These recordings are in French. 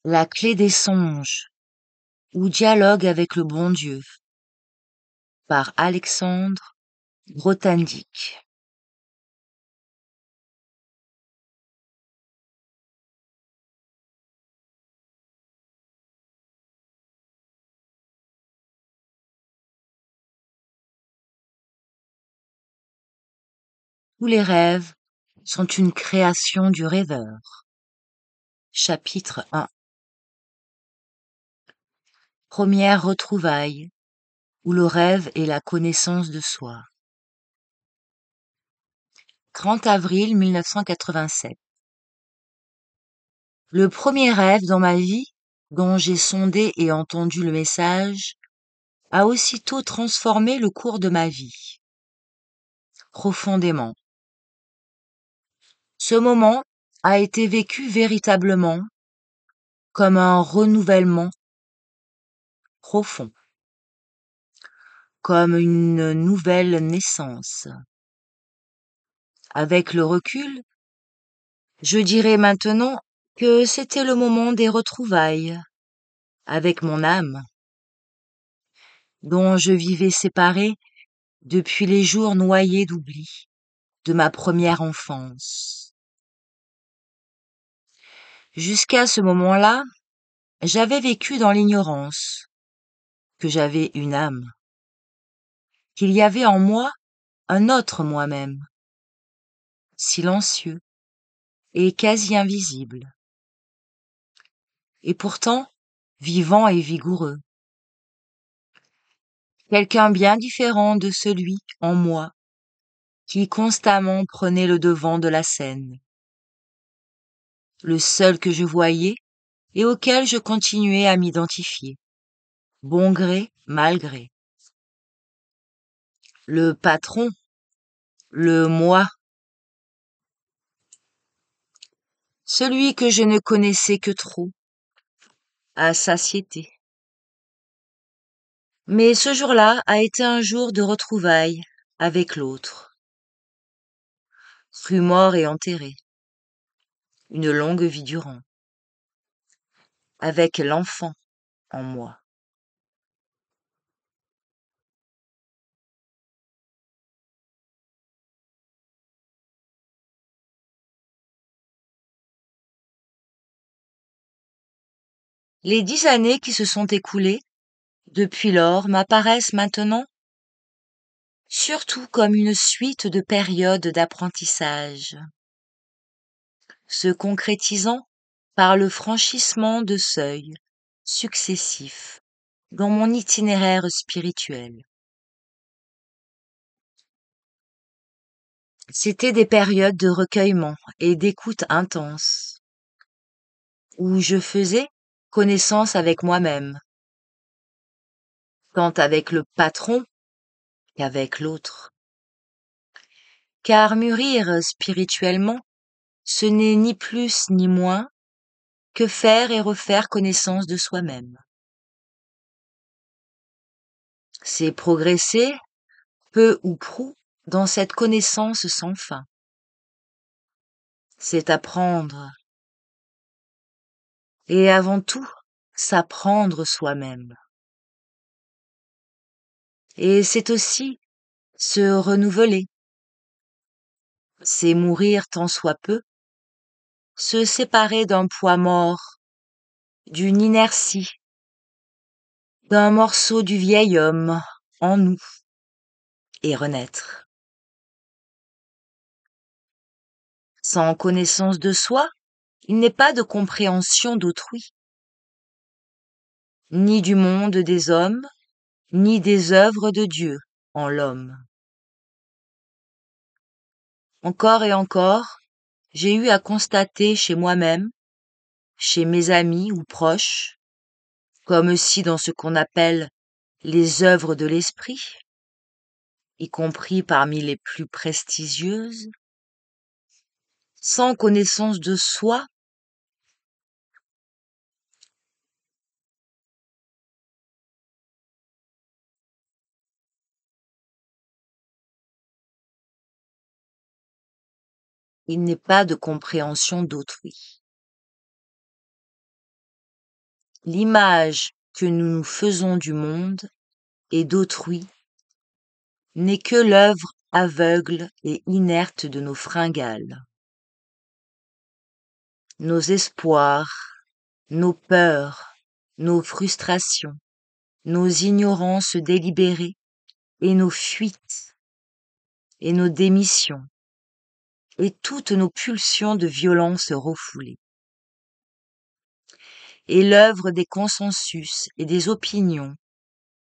La clé des songes ou dialogue avec le bon Dieu par Alexandre Grothendieck. Tous les rêves sont une création du rêveur. Chapitre 1. Première retrouvaille, où le rêve est la connaissance de soi. 30 avril 1987. Le premier rêve dans ma vie, dont j'ai sondé et entendu le message, a aussitôt transformé le cours de ma vie. Profondément. Ce moment a été vécu véritablement comme un renouvellement profond, comme une nouvelle naissance. Avec le recul, je dirais maintenant que c'était le moment des retrouvailles avec mon âme, dont je vivais séparée depuis les jours noyés d'oubli de ma première enfance. Jusqu'à ce moment-là, j'avais vécu dans l'ignorance que j'avais une âme, qu'il y avait en moi un autre moi-même, silencieux et quasi invisible, et pourtant vivant et vigoureux. Quelqu'un bien différent de celui en moi qui constamment prenait le devant de la scène. Le seul que je voyais et auquel je continuais à m'identifier, bon gré, mal gré. Le patron, le moi, celui que je ne connaissais que trop, à satiété. Mais ce jour-là a été un jour de retrouvailles avec l'autre. Fut mort et enterré, une longue vie durant, avec l'enfant en moi. Les 10 années qui se sont écoulées depuis lors m'apparaissent maintenant surtout comme une suite de périodes d'apprentissage, se concrétisant par le franchissement de seuils successifs dans mon itinéraire spirituel. C'étaient des périodes de recueillement et d'écoute intense, où je faisais connaissance avec moi-même, tant avec le patron qu'avec l'autre. Car mûrir spirituellement, ce n'est ni plus ni moins que faire et refaire connaissance de soi-même. C'est progresser, peu ou prou, dans cette connaissance sans fin. C'est apprendre. Et avant tout, s'apprendre soi-même. Et c'est aussi se renouveler. C'est mourir tant soit peu, se séparer d'un poids mort, d'une inertie, d'un morceau du vieil homme en nous, et renaître. Sans connaissance de soi, il n'est pas de compréhension d'autrui, ni du monde des hommes, ni des œuvres de Dieu en l'homme. Encore et encore, j'ai eu à constater chez moi-même, chez mes amis ou proches, comme si dans ce qu'on appelle les œuvres de l'esprit, y compris parmi les plus prestigieuses, sans connaissance de soi, il n'est pas de compréhension d'autrui. L'image que nous nous faisons du monde et d'autrui n'est que l'œuvre aveugle et inerte de nos fringales. Nos espoirs, nos peurs, nos frustrations, nos ignorances délibérées et nos fuites et nos démissions et toutes nos pulsions de violence refoulées. Et l'œuvre des consensus et des opinions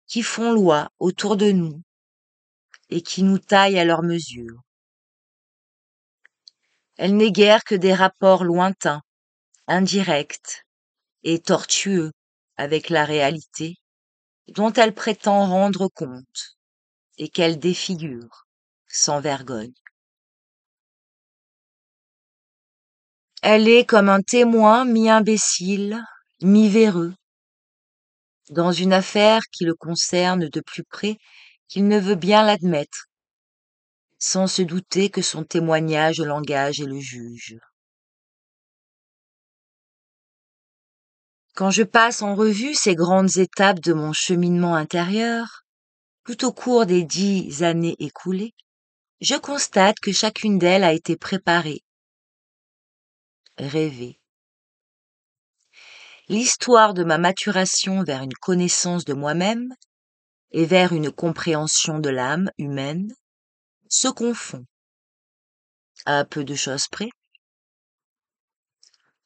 qui font loi autour de nous et qui nous taillent à leur mesure. Elle n'est guère que des rapports lointains, indirects et tortueux avec la réalité, dont elle prétend rendre compte et qu'elle défigure sans vergogne. Elle est comme un témoin mi-imbécile, mi-véreux, dans une affaire qui le concerne de plus près qu'il ne veut bien l'admettre, sans se douter que son témoignage l'engage et le juge. Quand je passe en revue ces grandes étapes de mon cheminement intérieur, tout au cours des 10 années écoulées, je constate que chacune d'elles a été préparée, rêvée. L'histoire de ma maturation vers une connaissance de moi-même et vers une compréhension de l'âme humaine se confond, à peu de choses près,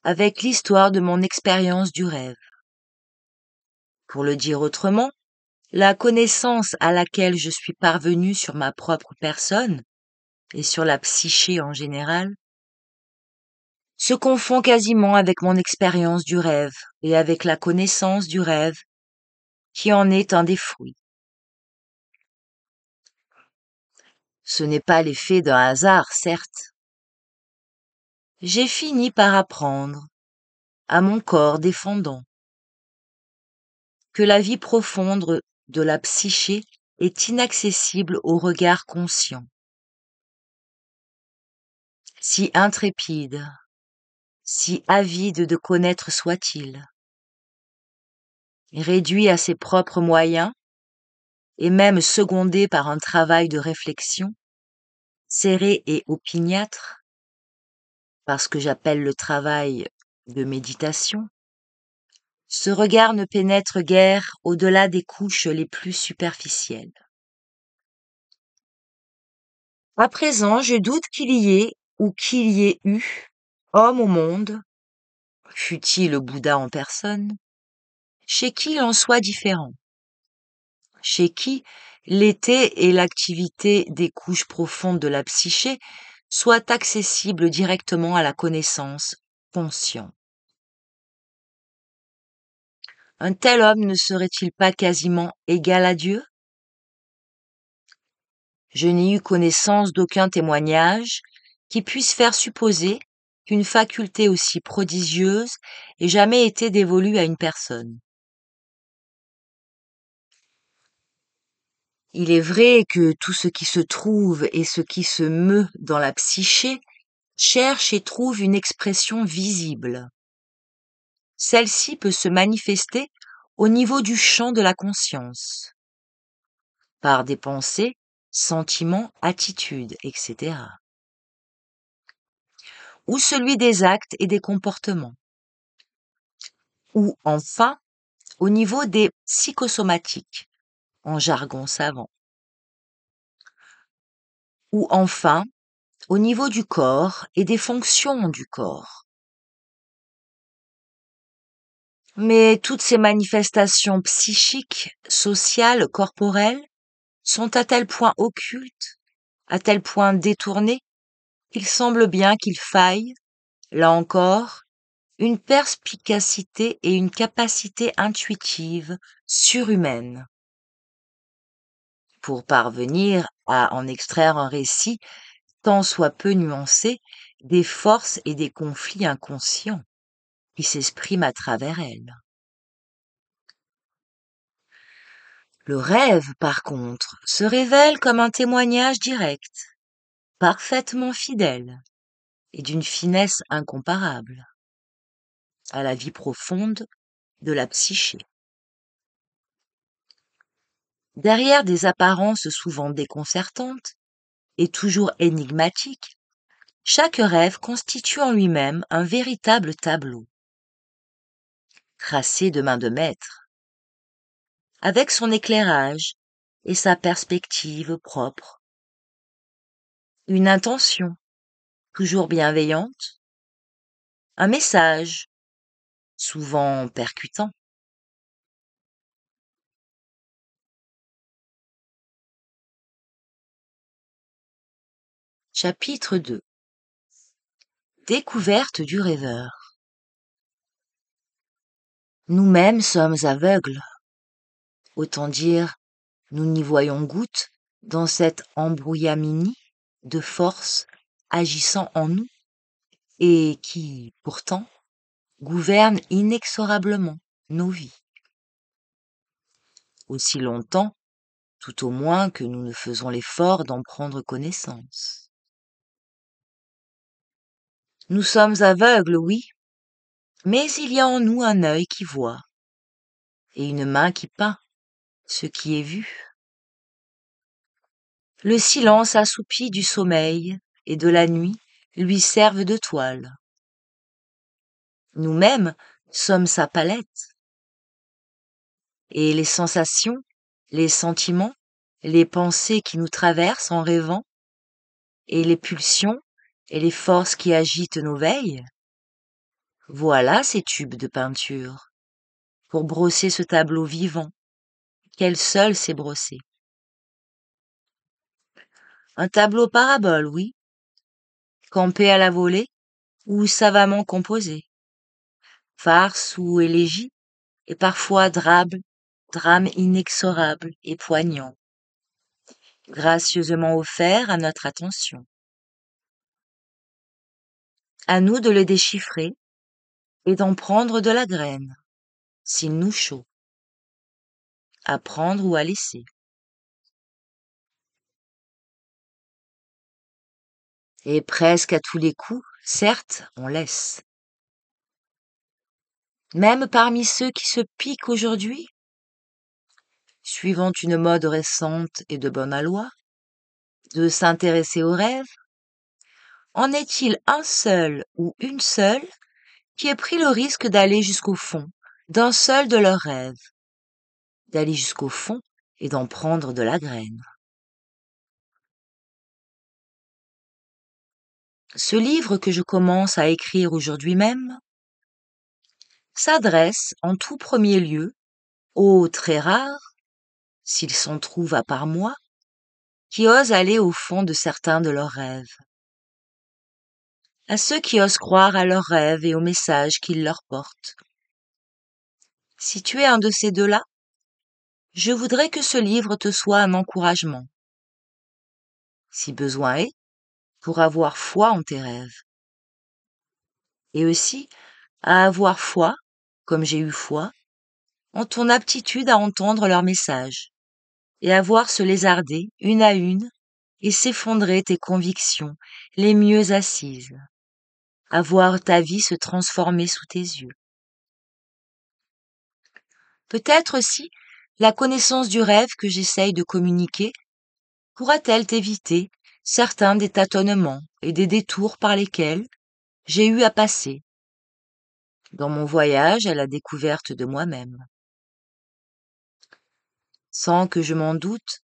avec l'histoire de mon expérience du rêve. Pour le dire autrement, la connaissance à laquelle je suis parvenue sur ma propre personne et sur la psyché en général se confond quasiment avec mon expérience du rêve et avec la connaissance du rêve qui en est un des fruits. Ce n'est pas l'effet d'un hasard, certes. J'ai fini par apprendre, à mon corps défendant, que la vie profonde de la psyché est inaccessible au regard conscient. Si intrépide, si avide de connaître soit-il, réduit à ses propres moyens, et même secondé par un travail de réflexion, serré et opiniâtre, parce que j'appelle le travail de méditation, ce regard ne pénètre guère au-delà des couches les plus superficielles. À présent, je doute qu'il y ait ou qu'il y ait eu homme au monde, fût-il le Bouddha en personne, chez qui il en soit différent, chez qui l'été et l'activité des couches profondes de la psyché soient accessibles directement à la connaissance consciente. Un tel homme ne serait-il pas quasiment égal à Dieu? Je n'ai eu connaissance d'aucun témoignage qui puisse faire supposer qu'une faculté aussi prodigieuse ait jamais été dévolue à une personne. Il est vrai que tout ce qui se trouve et ce qui se meut dans la psyché cherche et trouve une expression visible. Celle-ci peut se manifester au niveau du champ de la conscience, par des pensées, sentiments, attitudes, etc. Ou celui des actes et des comportements. Ou enfin, au niveau des psychosomatiques, en jargon savant. Ou enfin, au niveau du corps et des fonctions du corps. Mais toutes ces manifestations psychiques, sociales, corporelles, sont à tel point occultes, à tel point détournées, qu'il semble bien qu'il faille, là encore, une perspicacité et une capacité intuitive surhumaine pour parvenir à en extraire un récit tant soit peu nuancé des forces et des conflits inconscients qui s'expriment à travers elles. Le rêve, par contre, se révèle comme un témoignage direct, parfaitement fidèle et d'une finesse incomparable à la vie profonde de la psyché. Derrière des apparences souvent déconcertantes et toujours énigmatiques, chaque rêve constitue en lui-même un véritable tableau, tracé de main de maître, avec son éclairage et sa perspective propre. Une intention, toujours bienveillante, un message, souvent percutant. Chapitre 2. Découverte du rêveur. Nous-mêmes sommes aveugles. Autant dire, nous n'y voyons goutte dans cette embrouillamini de forces agissant en nous et qui, pourtant, gouverne inexorablement nos vies. Aussi longtemps, tout au moins, que nous ne faisons l'effort d'en prendre connaissance. Nous sommes aveugles, oui, mais il y a en nous un œil qui voit et une main qui peint ce qui est vu. Le silence assoupi du sommeil et de la nuit lui servent de toile. Nous-mêmes sommes sa palette. Et les sensations, les sentiments, les pensées qui nous traversent en rêvant, et les pulsions et les forces qui agitent nos veilles, voilà ces tubes de peinture, pour brosser ce tableau vivant, qu'elle seule sait brosser. Un tableau parabole, oui, campé à la volée ou savamment composé, farce ou élégie, et parfois drame inexorable et poignant, gracieusement offert à notre attention. À nous de le déchiffrer et d'en prendre de la graine, s'il nous chaud, à prendre ou à laisser. Et presque à tous les coups, certes, on laisse. Même parmi ceux qui se piquent aujourd'hui, suivant une mode récente et de bonne aloi, de s'intéresser aux rêves, en est-il un seul ou une seule qui ait pris le risque d'aller jusqu'au fond d'un seul de leurs rêves, d'aller jusqu'au fond et d'en prendre de la graine. Ce livre que je commence à écrire aujourd'hui même s'adresse en tout premier lieu aux très rares, s'ils s'en trouvent à part moi, qui osent aller au fond de certains de leurs rêves, à ceux qui osent croire à leurs rêves et aux messages qu'ils leur portent. Si tu es un de ces deux-là, je voudrais que ce livre te soit un encouragement, si besoin est, pour avoir foi en tes rêves. Et aussi à avoir foi, comme j'ai eu foi, en ton aptitude à entendre leurs messages, et à voir se lézarder, une à une, et s'effondrer tes convictions les mieux assises, à voir ta vie se transformer sous tes yeux. Peut-être aussi la connaissance du rêve que j'essaye de communiquer pourra-t-elle t'éviter certains des tâtonnements et des détours par lesquels j'ai eu à passer dans mon voyage à la découverte de moi-même. Sans que je m'en doute,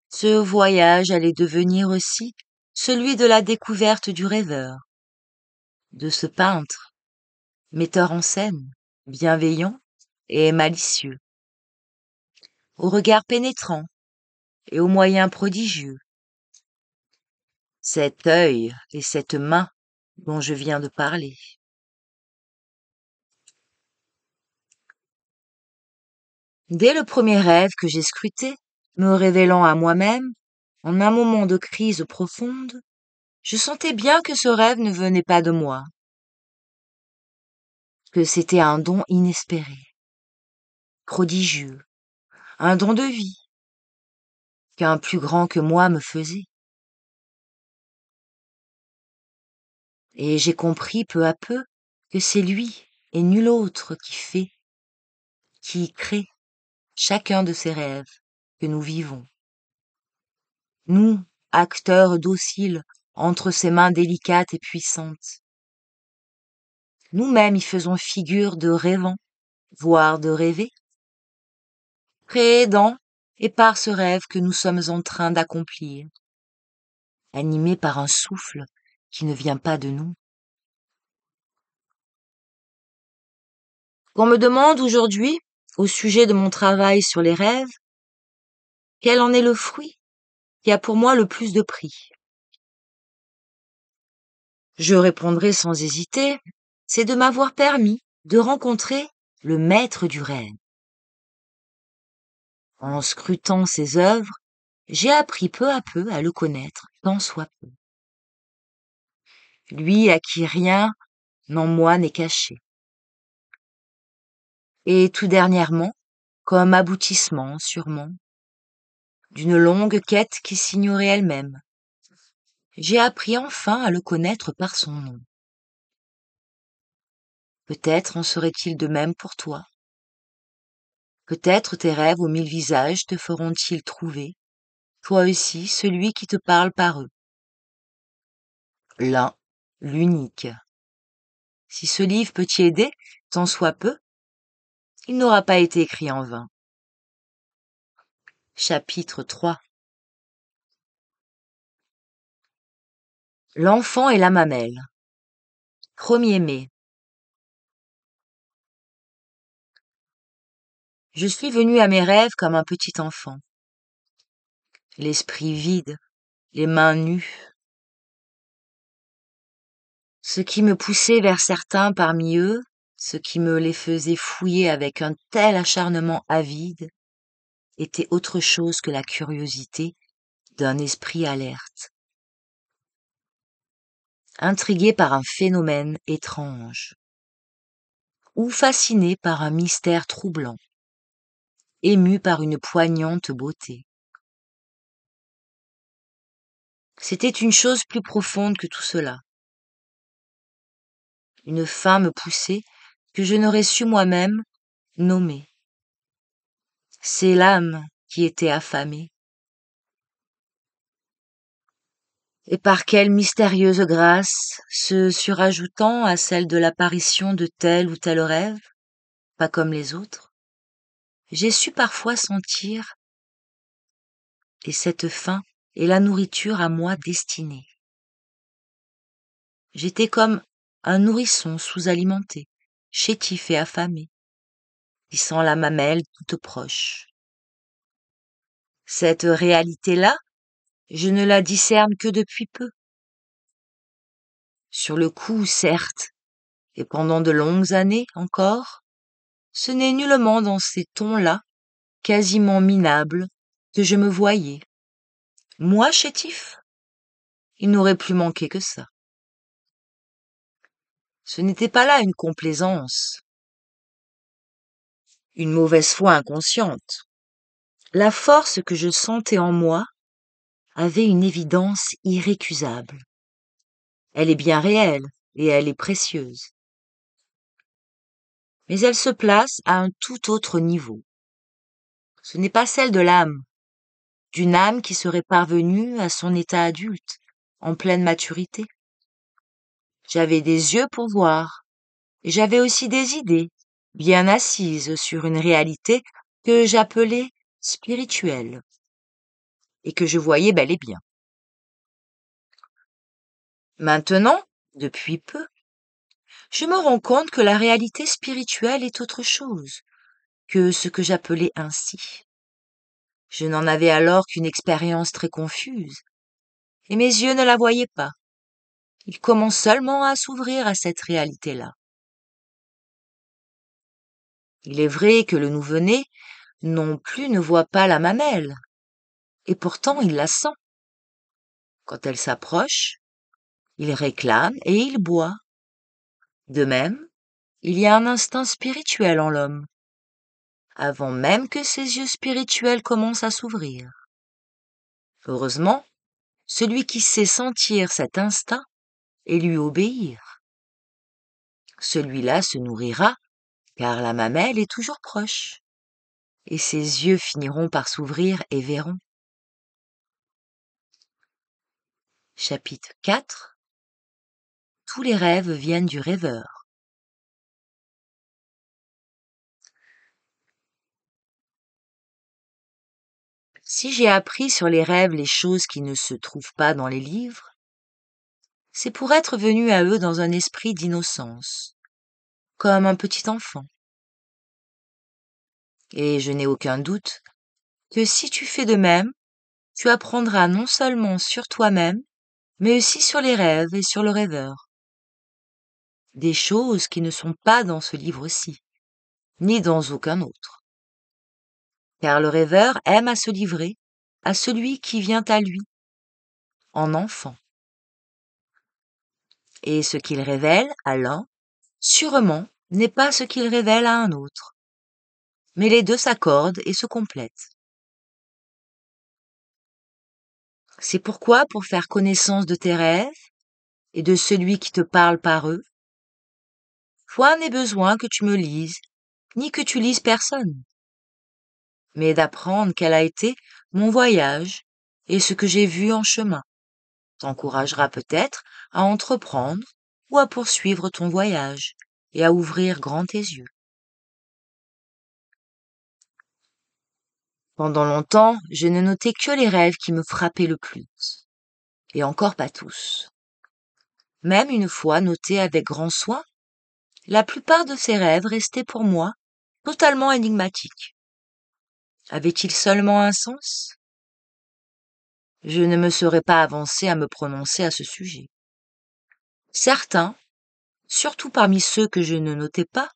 ce voyage allait devenir aussi celui de la découverte du rêveur, de ce peintre, metteur en scène, bienveillant et malicieux, au regard pénétrant et aux moyens prodigieux. Cet œil et cette main dont je viens de parler. Dès le premier rêve que j'ai scruté, me révélant à moi-même, en un moment de crise profonde, je sentais bien que ce rêve ne venait pas de moi, que c'était un don inespéré, prodigieux, un don de vie, qu'un plus grand que moi me faisait. Et j'ai compris peu à peu que c'est lui et nul autre qui fait, qui crée chacun de ces rêves que nous vivons. Nous, acteurs dociles entre ses mains délicates et puissantes. Nous-mêmes y faisons figure de rêvant, voire de rêver, créés dans et par ce rêve que nous sommes en train d'accomplir, animés par un souffle qui ne vient pas de nous. Qu'on me demande aujourd'hui, au sujet de mon travail sur les rêves, quel en est le fruit qui a pour moi le plus de prix. Je répondrai sans hésiter, c'est de m'avoir permis de rencontrer le maître du rêve. En scrutant ses œuvres, j'ai appris peu à peu à le connaître, tant soit peu. Lui à qui rien en moi n'est caché. Et tout dernièrement, comme aboutissement sûrement, d'une longue quête qui s'ignorait elle-même, j'ai appris enfin à le connaître par son nom. Peut-être en serait-il de même pour toi. Peut-être tes rêves aux 1000 visages te feront-ils trouver, toi aussi, celui qui te parle par eux. L'un, l'unique. Si ce livre peut t'y aider, tant soit peu, il n'aura pas été écrit en vain. Chapitre 3. L'enfant et la mamelle. 1er mai. Je suis venu à mes rêves comme un petit enfant. L'esprit vide, les mains nues. Ce qui me poussait vers certains parmi eux, ce qui me les faisait fouiller avec un tel acharnement avide, était autre chose que la curiosité d'un esprit alerte, intrigué par un phénomène étrange, ou fasciné par un mystère troublant, ému par une poignante beauté. C'était une chose plus profonde que tout cela. Une faim me poussait que je n'aurais su moi-même nommer. C'est l'âme qui était affamée. Et par quelle mystérieuse grâce, se surajoutant à celle de l'apparition de tel ou tel rêve, pas comme les autres, j'ai su parfois sentir, et cette faim est la nourriture à moi destinée. J'étais comme un nourrisson sous-alimenté, chétif et affamé, qui sent la mamelle toute proche. Cette réalité-là, je ne la discerne que depuis peu. Sur le coup, certes, et pendant de longues années encore, ce n'est nullement dans ces tons-là, quasiment minables, que je me voyais. Moi, chétif, il n'aurait plus manqué que ça. Ce n'était pas là une complaisance, une mauvaise foi inconsciente. La force que je sentais en moi avait une évidence irrécusable. Elle est bien réelle et elle est précieuse. Mais elle se place à un tout autre niveau. Ce n'est pas celle de l'âme, d'une âme qui serait parvenue à son état adulte, en pleine maturité. J'avais des yeux pour voir, et j'avais aussi des idées, bien assises sur une réalité que j'appelais spirituelle, et que je voyais bel et bien. Maintenant, depuis peu, je me rends compte que la réalité spirituelle est autre chose que ce que j'appelais ainsi. Je n'en avais alors qu'une expérience très confuse, et mes yeux ne la voyaient pas. Ils commencent seulement à s'ouvrir à cette réalité-là. Il est vrai que le nouveau-né non plus ne voit pas la mamelle, et pourtant il la sent. Quand elle s'approche, il réclame et il boit. De même, il y a un instinct spirituel en l'homme, avant même que ses yeux spirituels commencent à s'ouvrir. Heureusement, celui qui sait sentir cet instinct et lui obéir. Celui-là se nourrira car la mamelle est toujours proche, et ses yeux finiront par s'ouvrir et verront. Chapitre 4. Tous les rêves viennent du rêveur. Si j'ai appris sur les rêves les choses qui ne se trouvent pas dans les livres, c'est pour être venu à eux dans un esprit d'innocence, comme un petit enfant. Et je n'ai aucun doute que si tu fais de même, tu apprendras non seulement sur toi-même, mais aussi sur les rêves et sur le rêveur. Des choses qui ne sont pas dans ce livre-ci, ni dans aucun autre. Car le rêveur aime à se livrer à celui qui vient à lui, en enfant. Et ce qu'il révèle à l'un, sûrement, n'est pas ce qu'il révèle à un autre. Mais les deux s'accordent et se complètent. C'est pourquoi, pour faire connaissance de tes rêves et de celui qui te parle par eux, point n'est besoin que tu me lises, ni que tu lises personne, mais d'apprendre quel a été mon voyage et ce que j'ai vu en chemin t'encouragera peut-être à entreprendre ou à poursuivre ton voyage et à ouvrir grand tes yeux. Pendant longtemps, je ne notais que les rêves qui me frappaient le plus, et encore pas tous. Même une fois notés avec grand soin, la plupart de ces rêves restaient pour moi totalement énigmatiques. Avaient-ils seulement un sens? Je ne me serais pas avancé à me prononcer à ce sujet. Certains, surtout parmi ceux que je ne notais pas,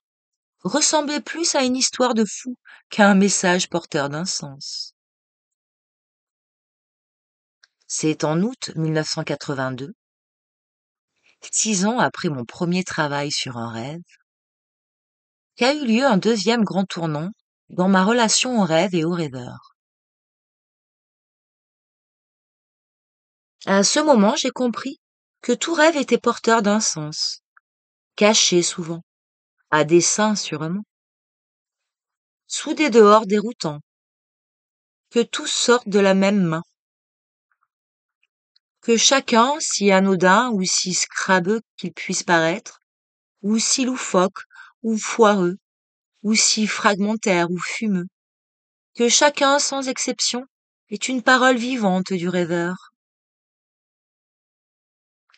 ressemblaient plus à une histoire de fou qu'à un message porteur d'un sens. C'est en août 1982, 6 ans après mon premier travail sur un rêve, qu'a eu lieu un deuxième grand tournant dans ma relation au rêve et au rêveur. À ce moment, j'ai compris que tout rêve était porteur d'un sens, caché souvent, à dessein sûrement, sous des dehors déroutants, que tous sortent de la même main, que chacun, si anodin ou si scrabeux qu'il puisse paraître, ou si loufoque ou foireux, ou si fragmentaire ou fumeux, que chacun, sans exception, est une parole vivante du rêveur.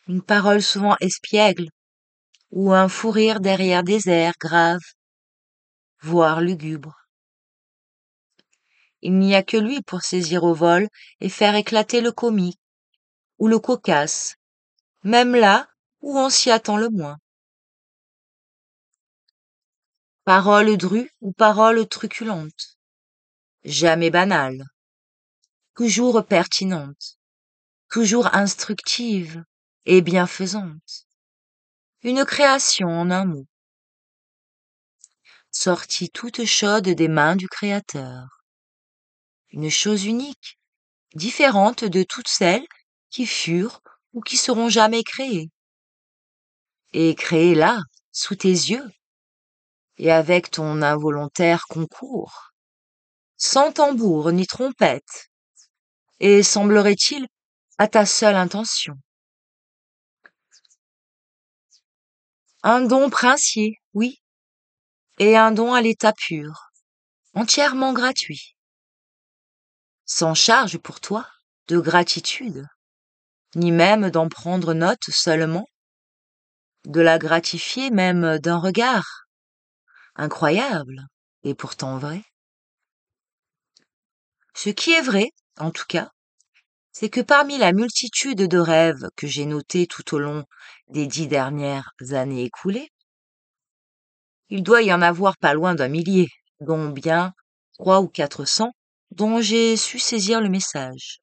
Une parole souvent espiègle, ou un fou rire derrière des airs graves, voire lugubres. Il n'y a que lui pour saisir au vol et faire éclater le comique, ou le cocasse, même là où on s'y attend le moins. Parole drue ou parole truculente, jamais banale, toujours pertinente, toujours instructive et bienfaisante. Une création en un mot, sortie toute chaude des mains du Créateur. Une chose unique, différente de toutes celles qui furent ou qui seront jamais créées. Et créée là, sous tes yeux, et avec ton involontaire concours, sans tambour ni trompette, et semblerait-il à ta seule intention. Un don princier, oui, et un don à l'état pur, entièrement gratuit, sans charge pour toi de gratitude, ni même d'en prendre note seulement, de la gratifier même d'un regard, incroyable et pourtant vrai. Ce qui est vrai, en tout cas, c'est que parmi la multitude de rêves que j'ai notés tout au long des 10 dernières années écoulées, il doit y en avoir pas loin d'un millier, dont bien 300 ou 400 dont j'ai su saisir le message.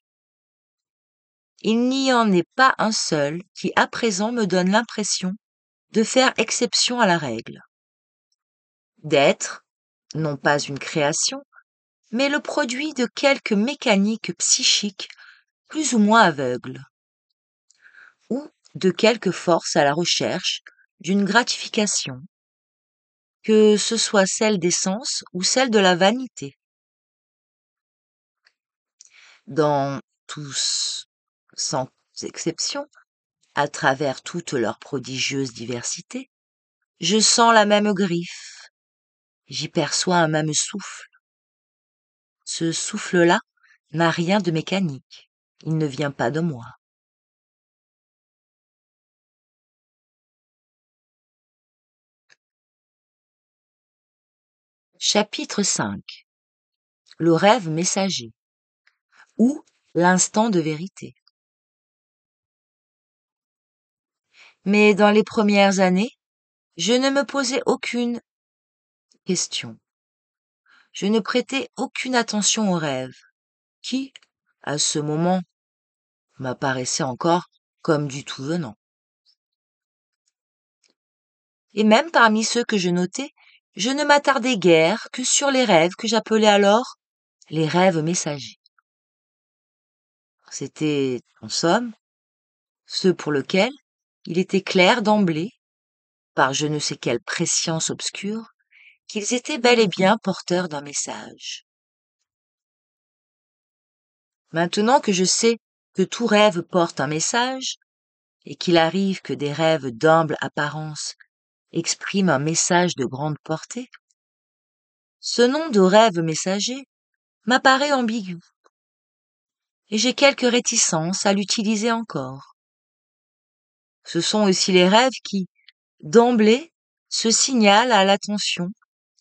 Il n'y en est pas un seul qui à présent me donne l'impression de faire exception à la règle. D'être, non pas une création, mais le produit de quelque mécanique psychique plus ou moins aveugle, ou de quelque force à la recherche d'une gratification, que ce soit celle des sens ou celle de la vanité. Dans tous, sans exception, à travers toute leur prodigieuse diversité, je sens la même griffe, j'y perçois un même souffle. Ce souffle-là n'a rien de mécanique, il ne vient pas de moi. Chapitre 5. Le rêve messager ou l'instant de vérité. Mais dans les premières années, je ne me posais aucune question. Je ne prêtais aucune attention aux rêves, qui, à ce moment, m'apparaissaient encore comme du tout venant. Et même parmi ceux que je notais, je ne m'attardais guère que sur les rêves que j'appelais alors les rêves messagers. C'était, en somme, ceux pour lesquels il était clair d'emblée, par je ne sais quelle prescience obscure, qu'ils étaient bel et bien porteurs d'un message. Maintenant que je sais que tout rêve porte un message, et qu'il arrive que des rêves d'humble apparence expriment un message de grande portée, ce nom de rêve messager m'apparaît ambigu, et j'ai quelque réticence à l'utiliser encore. Ce sont aussi les rêves qui, d'emblée, se signalent à l'attention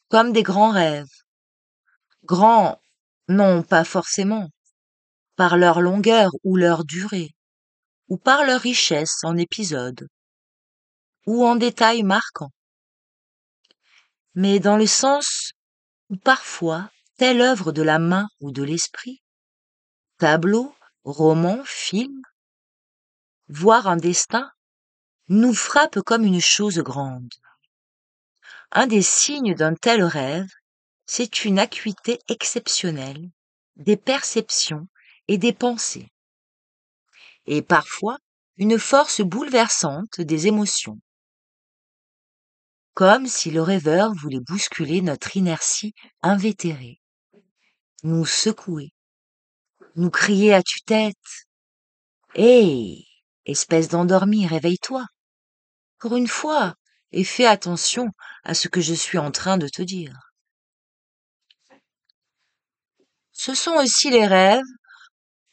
comme des grands rêves. Grands, non pas forcément, par leur longueur ou leur durée, ou par leur richesse en épisodes, ou en détails marquants, mais dans le sens où parfois, telle œuvre de la main ou de l'esprit, tableau, roman, film, voire un destin, nous frappe comme une chose grande. Un des signes d'un tel rêve, c'est une acuité exceptionnelle des perceptions et des pensées, et parfois une force bouleversante des émotions, comme si le rêveur voulait bousculer notre inertie invétérée, nous secouer, nous crier à tue-tête: Hé, espèce d'endormi, réveille-toi, pour une fois, et fais attention à ce que je suis en train de te dire. Ce sont aussi les rêves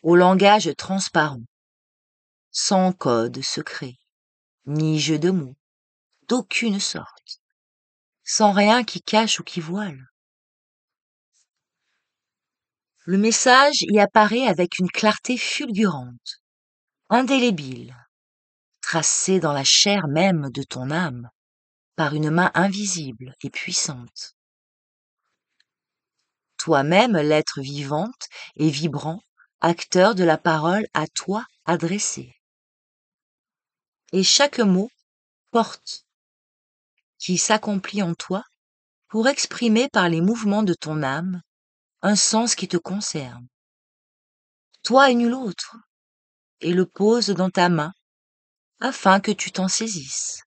au langage transparent, sans code secret, ni jeu de mots, d'aucune sorte, sans rien qui cache ou qui voile. Le message y apparaît avec une clarté fulgurante, indélébile, tracé dans la chair même de ton âme par une main invisible et puissante. Toi-même, l'être vivante et vibrant, acteur de la parole à toi adressée. Et chaque mot porte, qui s'accomplit en toi pour exprimer par les mouvements de ton âme un sens qui te concerne. Toi et nul autre, et le pose dans ta main afin que tu t'en saisisses.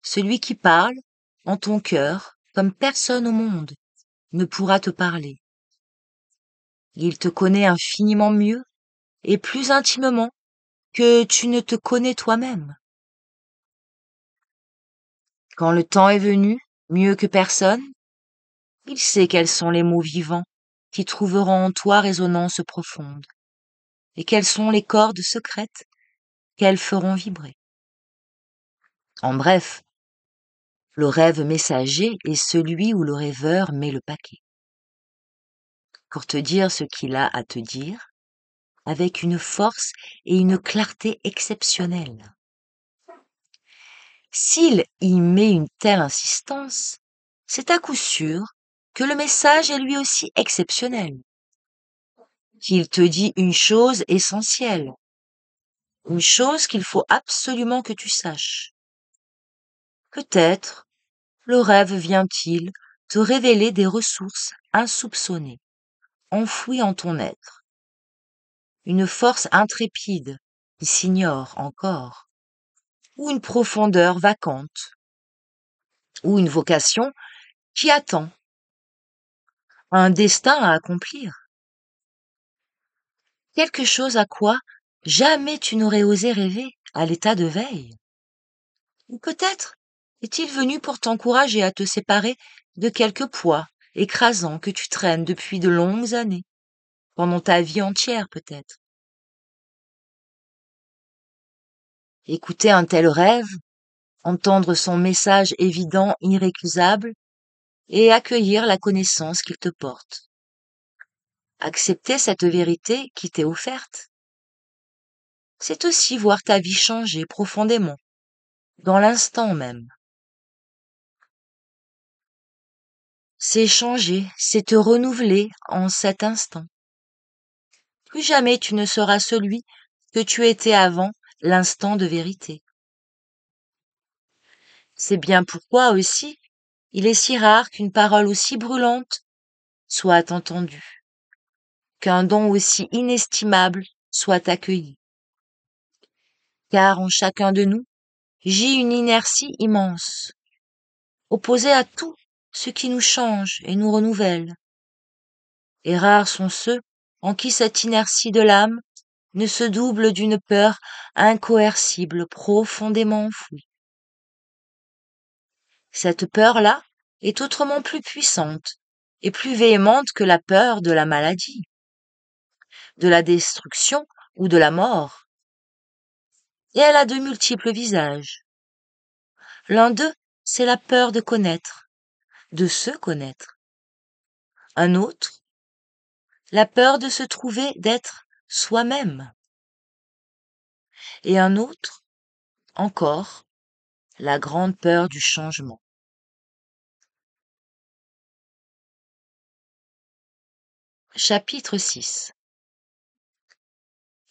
Celui qui parle en ton cœur comme personne au monde ne pourra te parler. Il te connaît infiniment mieux et plus intimement que tu ne te connais toi-même. Quand le temps est venu, mieux que personne, il sait quels sont les mots vivants qui trouveront en toi résonance profonde, et quelles sont les cordes secrètes qu'elles feront vibrer. En bref, le rêve messager est celui où le rêveur met le paquet, pour te dire ce qu'il a à te dire, avec une force et une clarté exceptionnelles. S'il y met une telle insistance, c'est à coup sûr que le message est lui aussi exceptionnel, qu'il te dit une chose essentielle, une chose qu'il faut absolument que tu saches. Peut-être le rêve vient-il te révéler des ressources insoupçonnées, enfouies en ton être, une force intrépide qui s'ignore encore, ou une profondeur vacante, ou une vocation qui attend, un destin à accomplir, quelque chose à quoi jamais tu n'aurais osé rêver à l'état de veille. Ou peut-être est-il venu pour t'encourager à te séparer de quelque poids écrasant que tu traînes depuis de longues années, pendant ta vie entière peut-être. Écouter un tel rêve, entendre son message évident, irrécusable, et accueillir la connaissance qu'il te porte. Accepter cette vérité qui t'est offerte, c'est aussi voir ta vie changer profondément, dans l'instant même. C'est changer, c'est te renouveler en cet instant. Plus jamais tu ne seras celui que tu étais avant l'instant de vérité. C'est bien pourquoi aussi il est si rare qu'une parole aussi brûlante soit entendue, qu'un don aussi inestimable soit accueilli. Car en chacun de nous gît une inertie immense, opposée à tout ce qui nous change et nous renouvelle. Et rares sont ceux en qui cette inertie de l'âme ne se double d'une peur incoercible profondément enfouie. Cette peur-là est autrement plus puissante et plus véhémente que la peur de la maladie, de la destruction ou de la mort. Et elle a de multiples visages. L'un d'eux, c'est la peur de connaître, de se connaître. Un autre, la peur de se trouver d'être soi-même. Et un autre, encore, la grande peur du changement. Chapitre 6.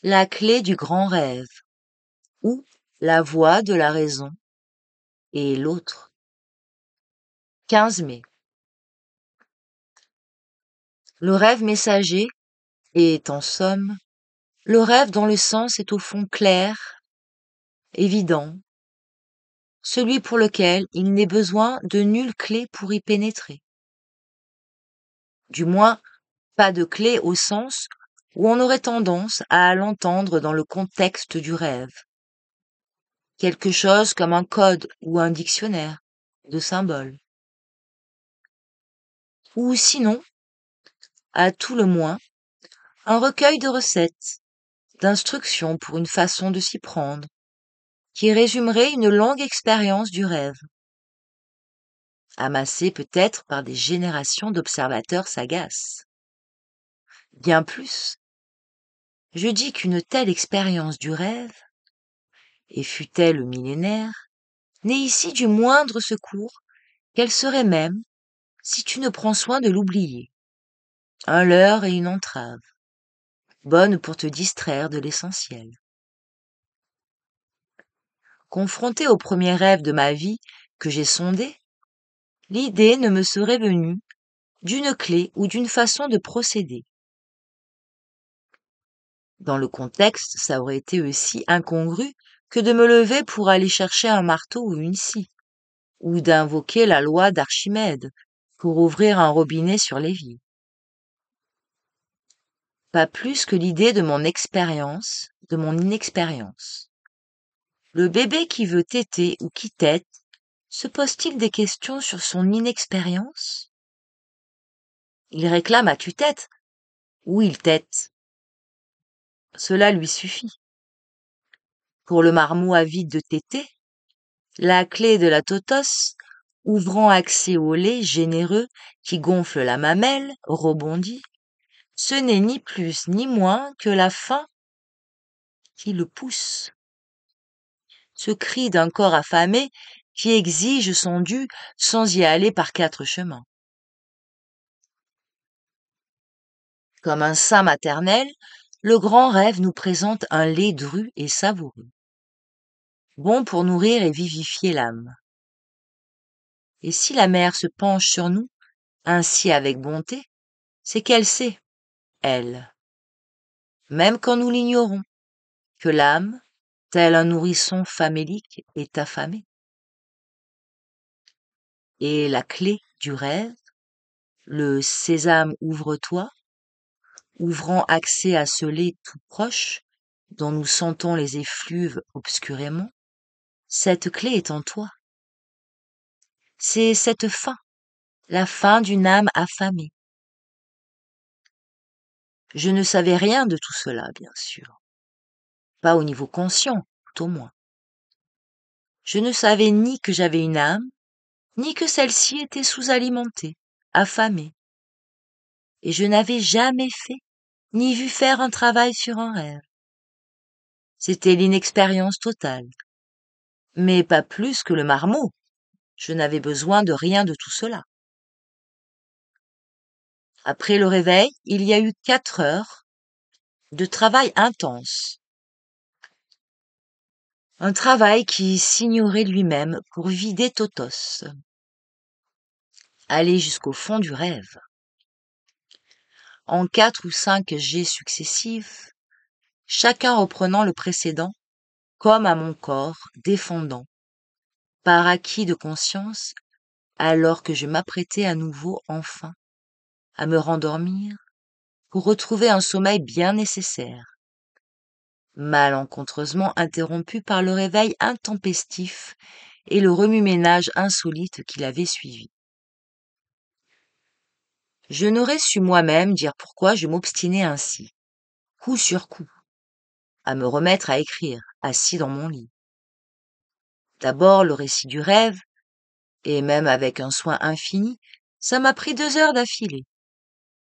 La clé du grand rêve, ou la voix de la raison, et l'autre. 15 mai. Le rêve messager est, en somme, le rêve dont le sens est au fond clair, évident, celui pour lequel il n'est besoin de nulle clé pour y pénétrer. Du moins, pas de clé au sens où on aurait tendance à l'entendre dans le contexte du rêve. Quelque chose comme un code ou un dictionnaire de symboles. Ou sinon, à tout le moins, un recueil de recettes, d'instructions pour une façon de s'y prendre, qui résumerait une longue expérience du rêve, amassée peut-être par des générations d'observateurs sagaces. Bien plus, je dis qu'une telle expérience du rêve, et fût-elle millénaire, n'est ici du moindre secours qu'elle serait même si tu ne prends soin de l'oublier. Un leurre et une entrave, bonne pour te distraire de l'essentiel. Confronté au premier rêve de ma vie que j'ai sondé, l'idée ne me serait venue d'une clé ou d'une façon de procéder. Dans le contexte, ça aurait été aussi incongru que de me lever pour aller chercher un marteau ou une scie, ou d'invoquer la loi d'Archimède pour ouvrir un robinet sur l'évier. Pas plus que l'idée de mon expérience, de mon inexpérience. Le bébé qui veut téter ou qui tète, se pose-t-il des questions sur son inexpérience? Il réclame à tue-tête, ou il tète. Cela lui suffit. Pour le marmot avide de téter, la clé de la totos, ouvrant accès au lait généreux qui gonfle la mamelle, rebondit, ce n'est ni plus ni moins que la faim qui le pousse. Ce cri d'un corps affamé qui exige son dû sans y aller par quatre chemins. Comme un sein maternel, le grand rêve nous présente un lait dru et savoureux, bon pour nourrir et vivifier l'âme. Et si la mère se penche sur nous, ainsi avec bonté, c'est qu'elle sait, elle, même quand nous l'ignorons, que l'âme, tel un nourrisson famélique, est affamée. Et la clé du rêve, le sésame ouvre-toi, ouvrant accès à ce lait tout proche, dont nous sentons les effluves obscurément, cette clé est en toi. C'est cette fin, la fin d'une âme affamée. Je ne savais rien de tout cela, bien sûr. Pas au niveau conscient, tout au moins. Je ne savais ni que j'avais une âme, ni que celle-ci était sous-alimentée, affamée. Et je n'avais jamais fait, ni vu faire un travail sur un rêve. C'était l'inexpérience totale. Mais pas plus que le marmot. Je n'avais besoin de rien de tout cela. Après le réveil, il y a eu 4 heures de travail intense. Un travail qui s'ignorait lui-même pour vider Totos. Aller jusqu'au fond du rêve. En 4 ou 5 jets successifs, chacun reprenant le précédent, comme à mon corps défendant, par acquis de conscience, alors que je m'apprêtais à nouveau, enfin, à me rendormir, pour retrouver un sommeil bien nécessaire, malencontreusement interrompu par le réveil intempestif et le remue-ménage insolite qui l'avait suivi. Je n'aurais su moi-même dire pourquoi je m'obstinais ainsi, coup sur coup, à me remettre à écrire, assis dans mon lit. D'abord le récit du rêve, et même avec un soin infini, ça m'a pris 2 heures d'affilée.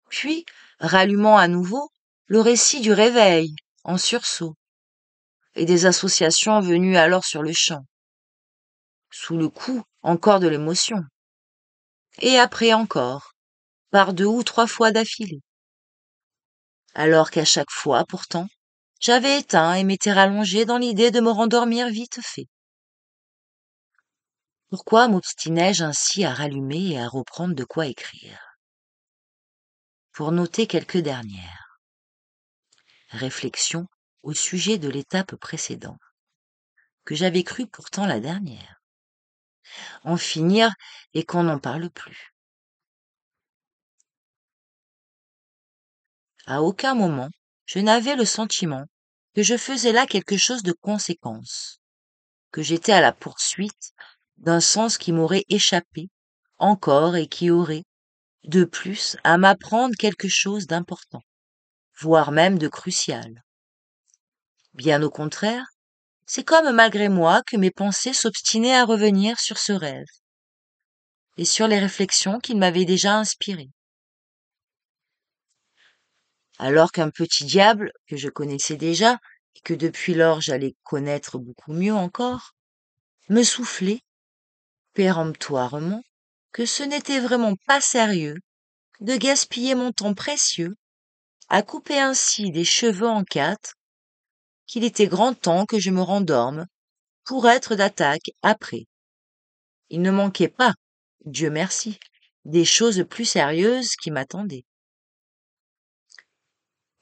Puis, rallumant à nouveau, le récit du réveil, en sursaut, et des associations venues alors sur le champ, sous le coup encore de l'émotion. Et après encore, par 2 ou 3 fois d'affilée. Alors qu'à chaque fois, pourtant, j'avais éteint et m'étais rallongé dans l'idée de me rendormir vite fait. Pourquoi m'obstinais-je ainsi à rallumer et à reprendre de quoi écrire? Pour noter quelques dernières. Réflexion au sujet de l'étape précédente, que j'avais cru pourtant la dernière. En finir et qu'on n'en parle plus. À aucun moment, je n'avais le sentiment que je faisais là quelque chose de conséquence, que j'étais à la poursuite d'un sens qui m'aurait échappé encore et qui aurait, de plus, à m'apprendre quelque chose d'important, voire même de crucial. Bien au contraire, c'est comme malgré moi que mes pensées s'obstinaient à revenir sur ce rêve et sur les réflexions qu'il m'avait déjà inspirées. Alors qu'un petit diable, que je connaissais déjà, et que depuis lors j'allais connaître beaucoup mieux encore, me soufflait, péremptoirement, que ce n'était vraiment pas sérieux de gaspiller mon temps précieux à couper ainsi des cheveux en 4, qu'il était grand temps que je me rendorme pour être d'attaque après. Il ne manquait pas, Dieu merci, des choses plus sérieuses qui m'attendaient.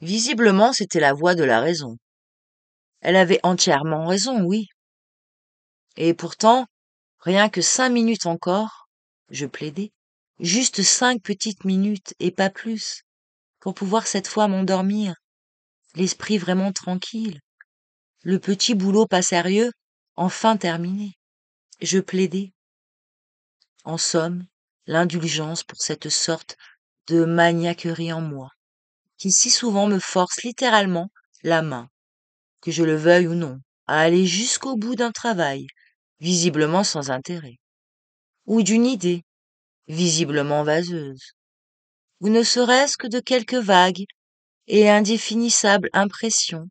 Visiblement, c'était la voix de la raison. Elle avait entièrement raison, oui. Et pourtant, rien que 5 minutes encore, je plaidais, juste 5 petites minutes et pas plus, pour pouvoir cette fois m'endormir, l'esprit vraiment tranquille, le petit boulot pas sérieux, enfin terminé. Je plaidais. En somme, l'indulgence pour cette sorte de maniaquerie en moi, qui si souvent me force littéralement la main, que je le veuille ou non, à aller jusqu'au bout d'un travail, visiblement sans intérêt, ou d'une idée, visiblement vaseuse, ou ne serait-ce que de quelques vagues et indéfinissables impressions,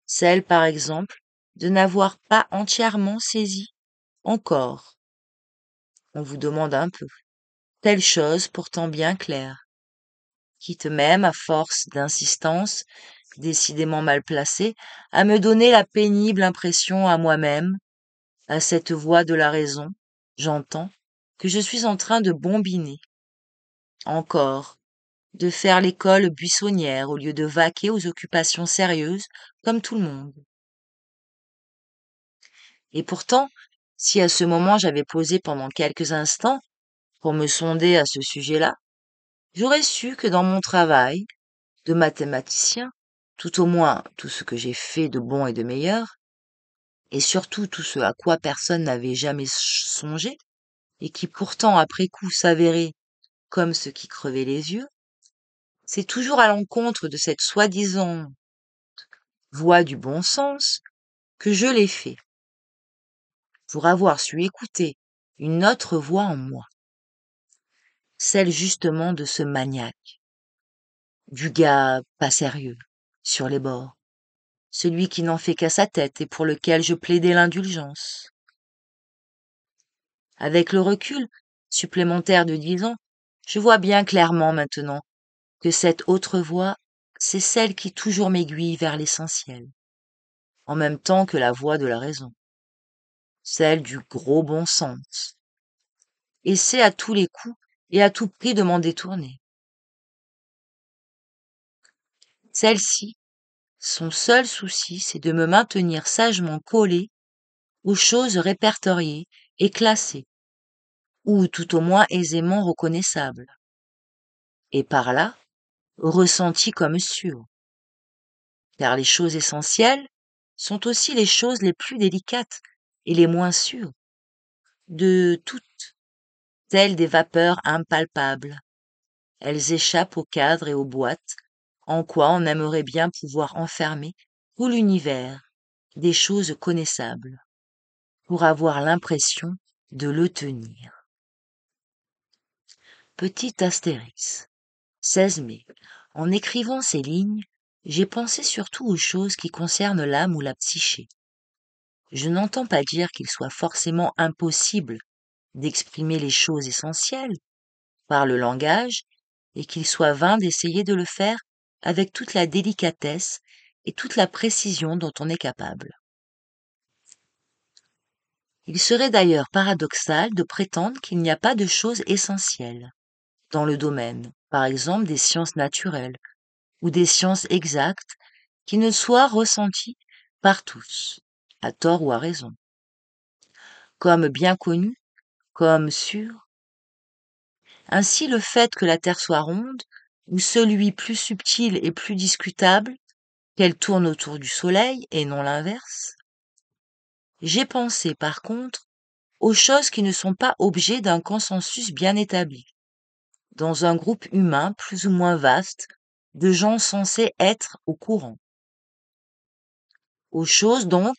celle par exemple de n'avoir pas entièrement saisi, encore, on vous demande un peu, telle chose pourtant bien claire, quitte même, à force d'insistance, décidément mal placée, à me donner la pénible impression à moi-même, à cette voix de la raison, j'entends, que je suis en train de bombiner, encore, de faire l'école buissonnière au lieu de vaquer aux occupations sérieuses comme tout le monde. Et pourtant, Si à ce moment j'avais posé pendant quelques instants pour me sonder à ce sujet-là, j'aurais su que dans mon travail de mathématicien, tout au moins tout ce que j'ai fait de bon et de meilleur, et surtout tout ce à quoi personne n'avait jamais songé, et qui pourtant après coup s'avérait comme ce qui crevait les yeux, c'est toujours à l'encontre de cette soi-disant voix du bon sens que je l'ai fait, pour avoir su écouter une autre voix en moi, celle justement de ce maniaque, du gars pas sérieux, sur les bords, celui qui n'en fait qu'à sa tête et pour lequel je plaidais l'indulgence. Avec le recul supplémentaire de 10 ans, je vois bien clairement maintenant que cette autre voix, c'est celle qui toujours m'aiguille vers l'essentiel, en même temps que la voix de la raison, celle du gros bon sens. Et c'est à tous les coups et à tout prix de m'en détourner. Celle-ci, son seul souci, c'est de me maintenir sagement collé aux choses répertoriées et classées, ou tout au moins aisément reconnaissables, et par là, ressenties comme sûres. Car les choses essentielles sont aussi les choses les plus délicates et les moins sûres, de toutes, telles des vapeurs impalpables. Elles échappent aux cadres et aux boîtes, en quoi on aimerait bien pouvoir enfermer tout l'univers des choses connaissables, pour avoir l'impression de le tenir. Petit astérix. 16 mai. En écrivant ces lignes, j'ai pensé surtout aux choses qui concernent l'âme ou la psyché. Je n'entends pas dire qu'il soit forcément impossible d'exprimer les choses essentielles par le langage et qu'il soit vain d'essayer de le faire avec toute la délicatesse et toute la précision dont on est capable. Il serait d'ailleurs paradoxal de prétendre qu'il n'y a pas de choses essentielles dans le domaine, par exemple des sciences naturelles ou des sciences exactes, qui ne soient ressenties par tous, à tort ou à raison, comme bien connues, comme sûres. Ainsi le fait que la Terre soit ronde, ou celui plus subtil et plus discutable, qu'elle tourne autour du Soleil et non l'inverse. J'ai pensé par contre aux choses qui ne sont pas objets d'un consensus bien établi, dans un groupe humain plus ou moins vaste de gens censés être au courant. Aux choses donc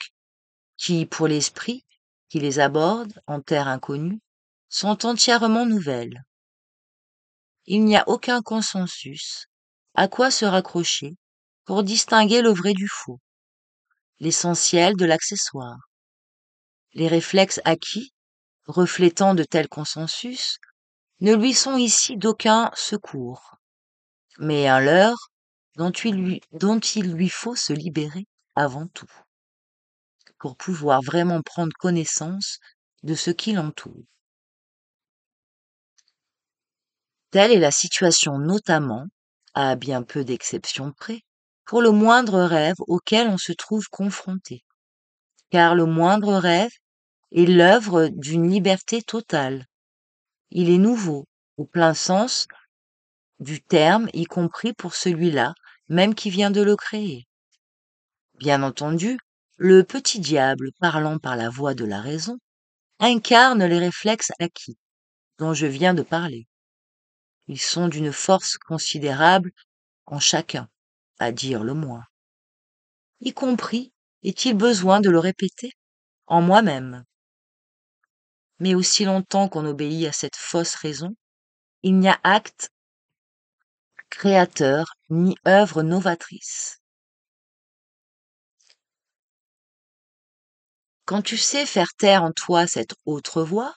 qui, pour l'esprit qui les aborde en terre inconnue, sont entièrement nouvelles. Il n'y a aucun consensus à quoi se raccrocher pour distinguer le vrai du faux, l'essentiel de l'accessoire. Les réflexes acquis, reflétant de tels consensus, ne lui sont ici d'aucun secours, mais un leurre dont il lui faut se libérer avant tout, pour pouvoir vraiment prendre connaissance de ce qui l'entoure. Telle est la situation notamment, à bien peu d'exceptions près, pour le moindre rêve auquel on se trouve confronté, car le moindre rêve est l'œuvre d'une liberté totale. Il est nouveau, au plein sens du terme, y compris pour celui-là, même qui vient de le créer. Bien entendu, le petit diable, parlant par la voix de la raison, incarne les réflexes acquis, dont je viens de parler. Ils sont d'une force considérable en chacun, à dire le moins. Y compris, est-il besoin de le répéter, en moi-même. Mais aussi longtemps qu'on obéit à cette fausse raison, il n'y a acte créateur ni œuvre novatrice. Quand tu sais faire taire en toi cette autre voix,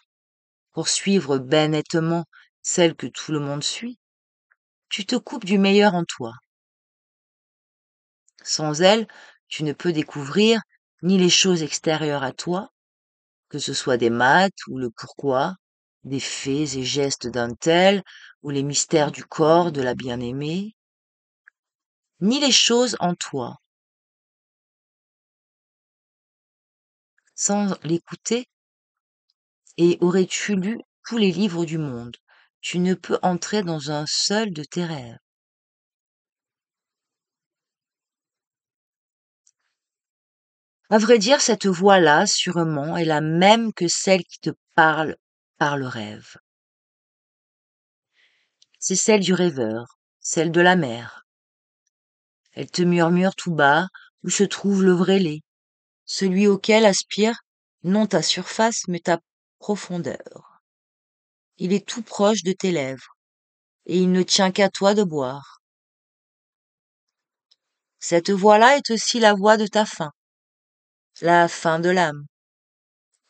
pour suivre ben nettement celle que tout le monde suit, tu te coupes du meilleur en toi. Sans elle, tu ne peux découvrir ni les choses extérieures à toi, que ce soit des maths ou le pourquoi, des faits et gestes d'un tel, ou les mystères du corps de la bien-aimée, ni les choses en toi. Sans l'écouter, Et aurais-tu lu tous les livres du monde, tu ne peux entrer dans un seul de tes rêves. À vrai dire, cette voix-là, sûrement, est la même que celle qui te parle par le rêve. C'est celle du rêveur, celle de la mer. Elle te murmure tout bas où se trouve le vrai lait, celui auquel aspire non ta surface mais ta profondeur. Il est tout proche de tes lèvres, et il ne tient qu'à toi de boire. Cette voix-là est aussi la voix de ta faim, la faim de l'âme,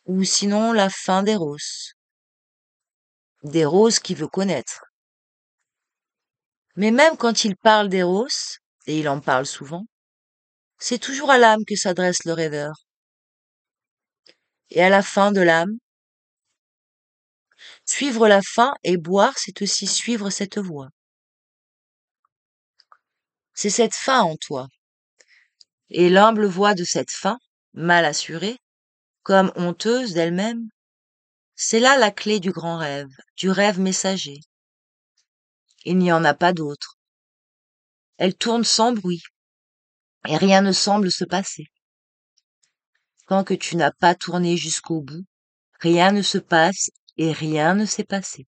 ou sinon la faim des roses qui veut connaître. Mais même quand il parle d'Eros, et il en parle souvent, c'est toujours à l'âme que s'adresse le rêveur. Et à la fin de l'âme, suivre la faim et boire, c'est aussi suivre cette voie. C'est cette faim en toi. Et l'humble voix de cette faim, mal assurée, comme honteuse d'elle-même, c'est là la clé du grand rêve, du rêve messager. Il n'y en a pas d'autre. Elle tourne sans bruit, et rien ne semble se passer. Tant que tu n'as pas tourné jusqu'au bout, rien ne se passe et rien ne s'est passé.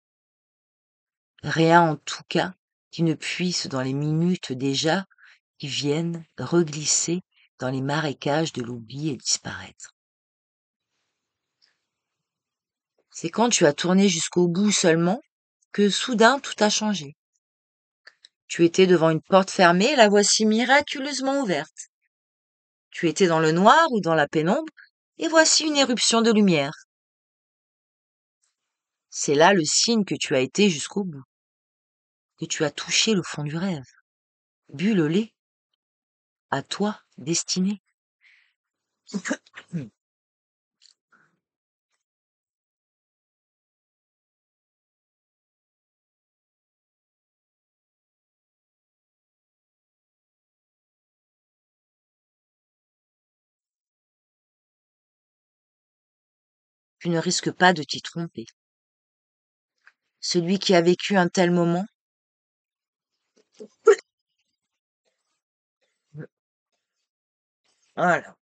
Rien en tout cas qui ne puisse dans les minutes déjà qui viennent reglisser dans les marécages de l'oubli et disparaître. C'est quand tu as tourné jusqu'au bout seulement que soudain tout a changé. Tu étais devant une porte fermée et la voici miraculeusement ouverte. Tu étais dans le noir ou dans la pénombre et voici une éruption de lumière. C'est là le signe que tu as été jusqu'au bout, que tu as touché le fond du rêve, bu le lait, à toi destiné. Tu ne risques pas de t'y tromper. Celui qui a vécu un tel moment, voilà.